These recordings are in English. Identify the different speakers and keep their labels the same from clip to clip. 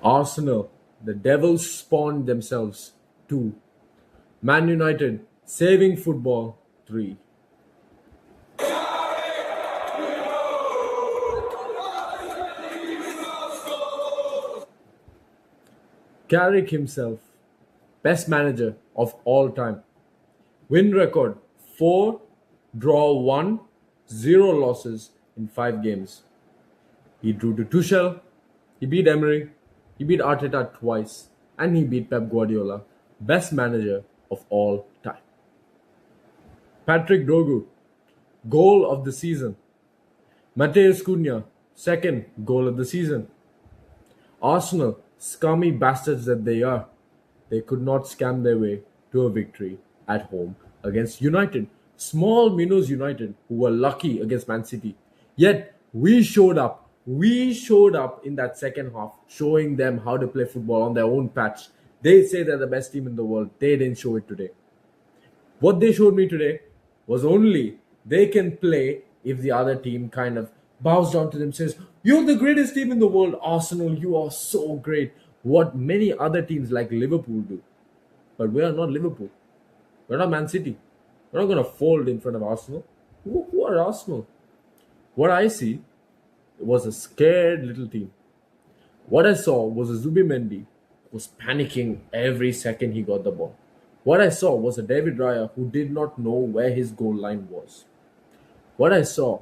Speaker 1: Arsenal, the devils spawned themselves. 2. Man United, saving football. 3. Carrick himself, best manager of all time. Win record 4, draw 1, 0 losses in 5 games. He drew to Tuchel, he beat Emery, he beat Arteta twice, and he beat Pep Guardiola, best manager of all time. Patrick Dogu, goal of the season. Mateus Cunha, second goal of the season. Arsenal, scummy bastards that they are, they could not scam their way to a victory at home against United. Small Minos United, who were lucky against Man City. Yet, we showed up. We showed up in that second half, showing them how to play football on their own patch. They say they're the best team in the world. They didn't show it today. What they showed me today was only they can play if the other team kind of bows down to them, says, "You're the greatest team in the world, Arsenal. You are so great." What many other teams like Liverpool do. But we are not Liverpool. We're not Man City. We're not going to fold in front of Arsenal. Who are Arsenal? What I see was a scared little team. What I saw was a Zubimendi who was panicking every second he got the ball. What I saw was a David Raya who did not know where his goal line was. What I saw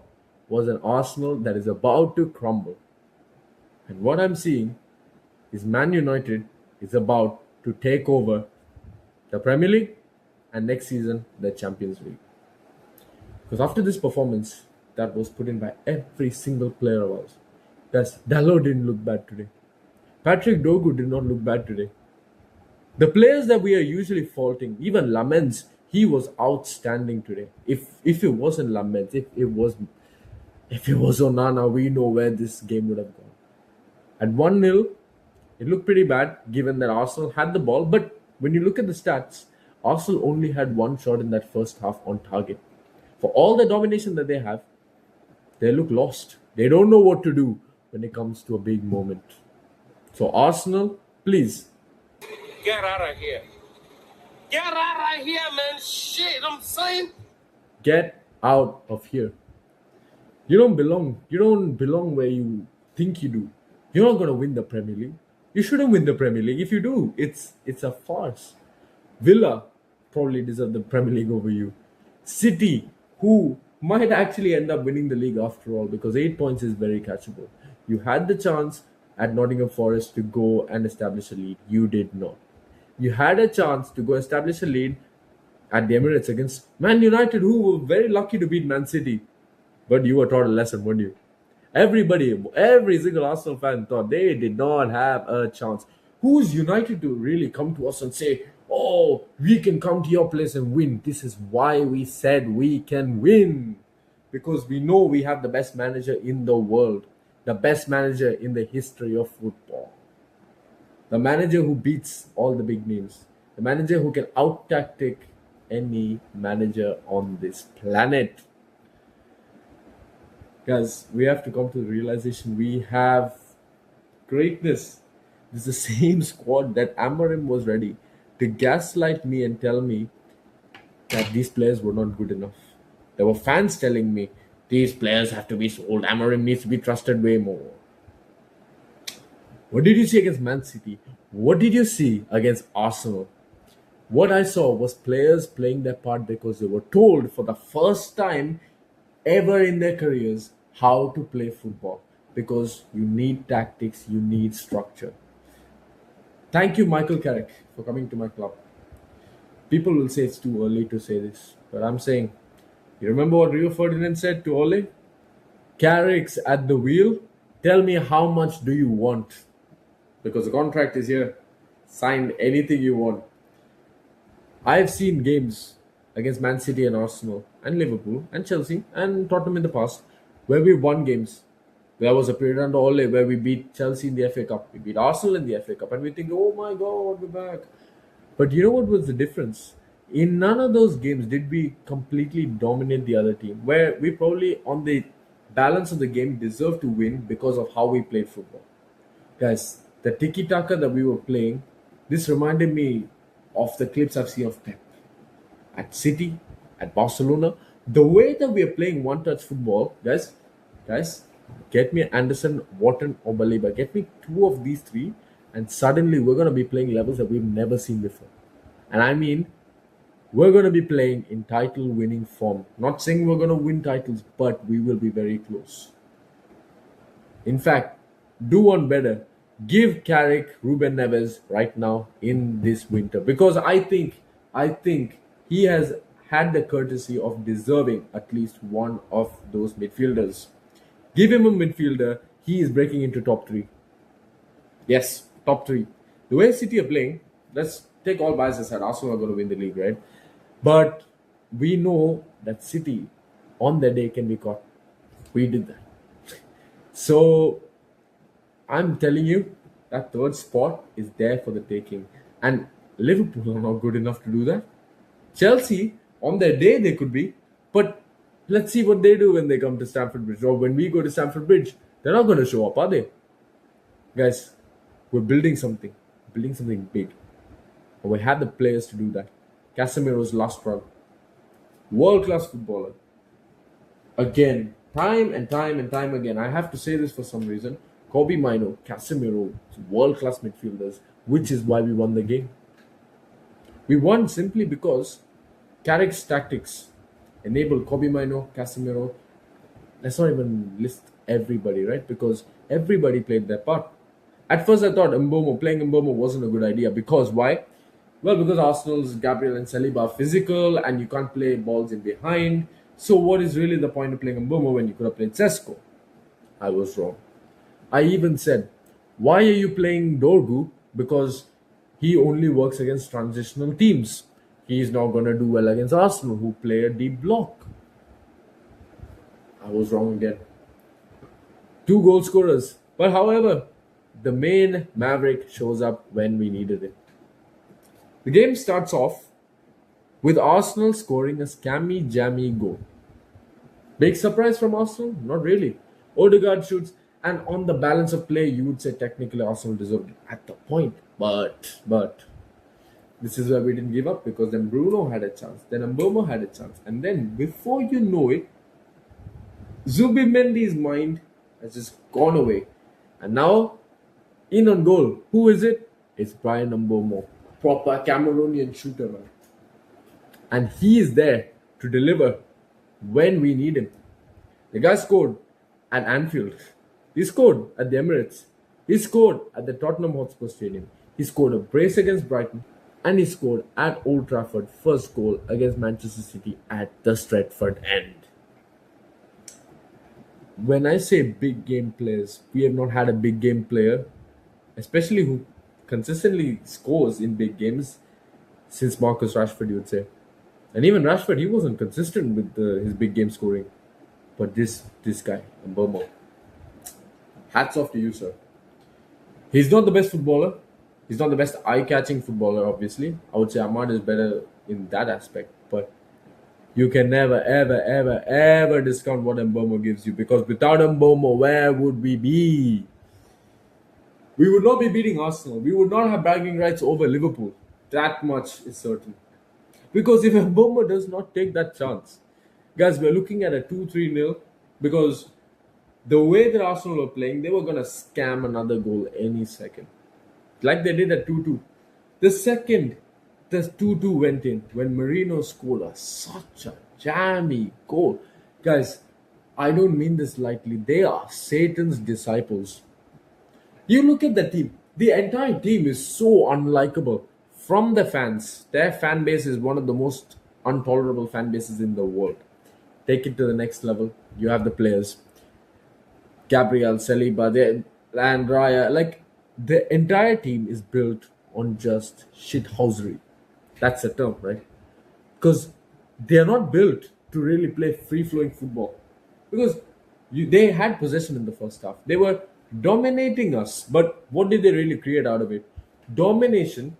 Speaker 1: was an Arsenal that is about to crumble. And what I'm seeing is Man United is about to take over the Premier League and next season the Champions League. Because after this performance that was put in by every single player of ours, guys, Dalot didn't look bad today. Patrick Dogu did not look bad today. The players that we are usually faulting, even Lamens, he was outstanding today. If it wasn't Lamens, if it was Onana, we know where this game would have gone. At 1-0, it looked pretty bad given that Arsenal had the ball, but when you look at the stats, Arsenal only had one shot in that first half on target. For all the domination that they have, they look lost. They don't know what to do when it comes to a big moment. So Arsenal, please.
Speaker 2: Get out of here. Get out of here, man. Shit, I'm saying.
Speaker 1: Get out of here. You don't belong. You don't belong where you think you do. You're not gonna win the Premier League. You shouldn't win the Premier League. If you do, it's a farce. Villa probably deserve the Premier League over you. City, who might actually end up winning the league after all, because 8 points is very catchable. You had the chance at Nottingham Forest to go and establish a lead. You did not. You had a chance to go establish a lead at the Emirates against Man United, who were very lucky to beat Man City. But you were taught a lesson, weren't you? Every single Arsenal fan thought they did not have a chance. Who's United to really come to us and say, "Oh, we can come to your place and win"? This is why we said we can win. Because we know we have the best manager in the world, the best manager in the history of football. The manager who beats all the big names. The manager who can out tactic any manager on this planet. Guys, we have to come to the realization we have greatness. It's the same squad that Amarim was ready to gaslight me and tell me that these players were not good enough. There were fans telling me these players have to be sold. Amarim needs to be trusted way more. What did you see against Man City? What did you see against Arsenal? What I saw was players playing their part because they were told for the first time ever in their careers how to play football. Because you need tactics, you need structure. Thank you, Michael Carrick, for coming to my club. People will say it's too early to say this, but I'm saying, you remember what Rio Ferdinand said to Ole? Carrick's at the wheel. Tell me how much do you want? Because the contract is here. Sign anything you want. I've seen games against Man City and Arsenal and Liverpool and Chelsea and Tottenham in the past where we won games. There was a period under Ole where we beat Chelsea in the FA Cup, we beat Arsenal in the FA Cup, and we think, "Oh my God, we're back." But you know what was the difference? In none of those games did we completely dominate the other team, where we probably, on the balance of the game, deserved to win because of how we played football. Guys, The tiki taka that we were playing, this reminded me of the clips I've seen of Pep at City, at Barcelona. The way that we are playing one touch football, guys, get me Anderson, Wharton, or Baliba. Get me two of these three, and suddenly we're going to be playing levels that we've never seen before. And I mean, we're going to be playing in title winning form. Not saying we're going to win titles, but we will be very close. In fact, do one better. Give Carrick Ruben Neves right now in this winter because I think he has had the courtesy of deserving at least one of those midfielders. Give him a midfielder, he is breaking into top three. Yes, top three. The way City are playing, let's take all bias aside. Arsenal are going to win the league, right? But we know that City on their day can be caught. We did that. So I'm telling you, that third spot is there for the taking. And Liverpool are not good enough to do that. Chelsea, on their day, they could be. But let's see what they do when they come to Stamford Bridge. Or when we go to Stamford Bridge, they're not going to show up, are they? Guys, we're building something big. And we have the players to do that. Casemiro's last run. World class footballer. Again, time and time and time again. I have to say this for some reason. Kobe Mino, Casemiro, world class midfielders, which is why we won the game. We won simply because Carrick's tactics enabled Kobe Mino, Casemiro. Let's not even list everybody, right? Because everybody played their part. At first, I thought playing Mbomo wasn't a good idea. Because why? Well, because Arsenal's Gabriel and Saliba are physical and you can't play balls in behind. So, what is really the point of playing Mbomo when you could have played Sesko? I was wrong. I even said, why are you playing Dorgu? Because he only works against transitional teams. He's not going to do well against Arsenal, who play a deep block. I was wrong again. Two goal scorers. But however, the main Maverick shows up when we needed it. The game starts off with Arsenal scoring a scammy jammy goal. Big surprise from Arsenal? Not really. Odegaard shoots, and on the balance of play, you would say technically Arsenal deserved it at the point. But this is where we didn't give up because then Bruno had a chance, then Mbomo had a chance, and then before you know it, Zubimendi's mind has just gone away, and now in on goal, who is it? It's Brian Mbomo, proper Cameroonian shooter, man, and he is there to deliver when we need him. The guy scored at Anfield. He scored at the Emirates. He scored at the Tottenham Hotspur Stadium. He scored a brace against Brighton. And he scored at Old Trafford first goal against Manchester City at the Stretford end. When I say big game players, we have not had a big game player, especially who consistently scores in big games since Marcus Rashford, you would say. And even Rashford, he wasn't consistent with his big game scoring. But this guy, Mbomo, hats off to you, sir. He's not the best footballer. He's not the best eye-catching footballer, obviously. I would say Ahmad is better in that aspect. But you can never, ever, ever, ever discount what Mbomo gives you. Because without Mbomo, where would we be? We would not be beating Arsenal. We would not have bragging rights over Liverpool. That much is certain. Because if Mbomo does not take that chance, guys, we're looking at a 2-3-0 because the way that Arsenal were playing, they were going to scam another goal any second. Like they did at 2-2. The second the 2-2 went in, when Marino scored such a jammy goal. Guys, I don't mean this lightly. They are Satan's disciples. You look at the team. The entire team is so unlikable from the fans. Their fan base is one of the most intolerable fan bases in the world. Take it to the next level. You have the players. Gabriel, Saliba, and Raya. Like, the entire team is built on just shithousery. That's the term, right? Because they are not built to really play free-flowing football. Because they had possession in the first half. They were dominating us. But what did they really create out of it? Domination,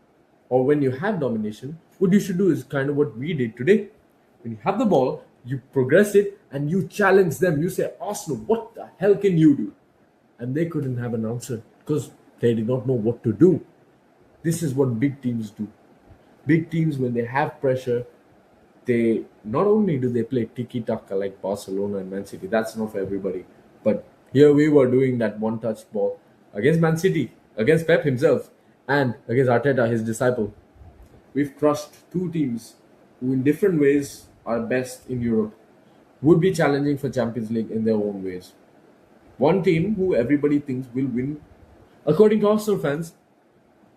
Speaker 1: or when you have domination, what you should do is kind of what we did today. When you have the ball, you progress it and you challenge them. You say, Arsenal, what the hell can you do? And they couldn't have an answer because They did not know what to do. This is what big teams do. Big teams, when they have pressure, they not only do they play tiki taka like Barcelona and Man City. That's not for everybody. But here we were doing that one touch ball against Man City, against Pep himself, and against Arteta, his disciple. We've crushed two teams who, in different ways, are best in Europe, would be challenging for Champions League in their own ways. One team who everybody thinks will win, according to Arsenal fans,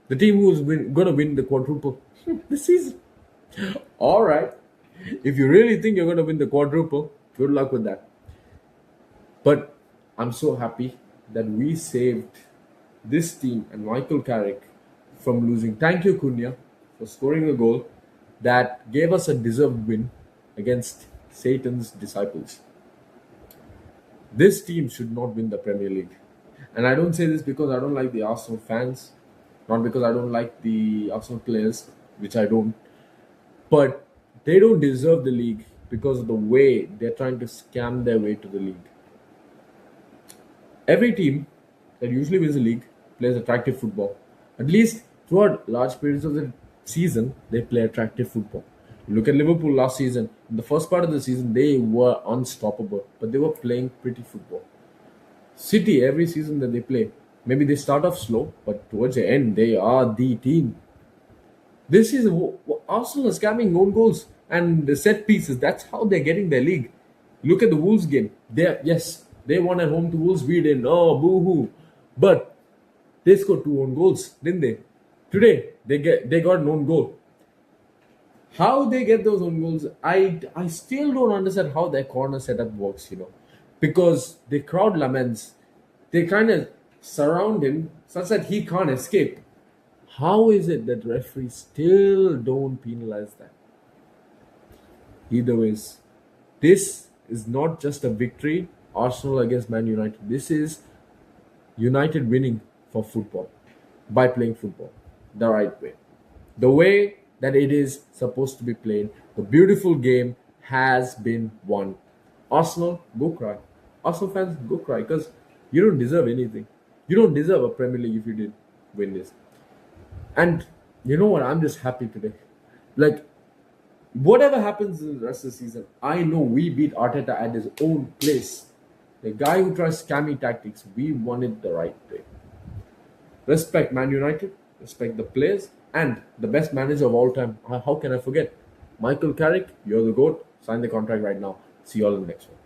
Speaker 1: the team who's going to win the quadruple this season. All right. If you really think you're going to win the quadruple, good luck with that. But I'm so happy that we saved this team and Michael Carrick from losing. Thank you, Cunha, for scoring a goal that gave us a deserved win against Satan's disciples. This team should not win the Premier League. And I don't say this because I don't like the Arsenal fans, not because I don't like the Arsenal players, which I don't, but they don't deserve the league because of the way they're trying to scam their way to the league. Every team that usually wins the league plays attractive football. At least throughout large periods of the season, they play attractive football. Look at Liverpool last season. In the first part of the season, they were unstoppable, but they were playing pretty football. City, every season that they play, maybe they start off slow, but towards the end, they are the team. This is Arsenal is scamming own goals and the set pieces. That's how they're getting their league. Look at the Wolves game. They won at home to Wolves. We didn't. Oh, boo hoo! But they scored two own goals, didn't they? Today they got an own goal. How they get those own goals, I still don't understand how their corner setup works. Because the crowd laments, they kind of surround him such that he can't escape. How is it that referees still don't penalize that? Either ways, this is not just a victory, Arsenal against Man United. This is United winning for football by playing football the right way. The way that it is supposed to be played. The beautiful game has been won. Arsenal, go cry. Arsenal fans, go cry because you don't deserve anything. You don't deserve a Premier League if you did win this. And you know what? I'm just happy today. Like, whatever happens in the rest of the season, I know we beat Arteta at his own place. The guy who tries scammy tactics, we won it the right way. Respect Man United, respect the players, and the best manager of all time. How can I forget? Michael Carrick, you're the GOAT. Sign the contract right now. See you all in the next one.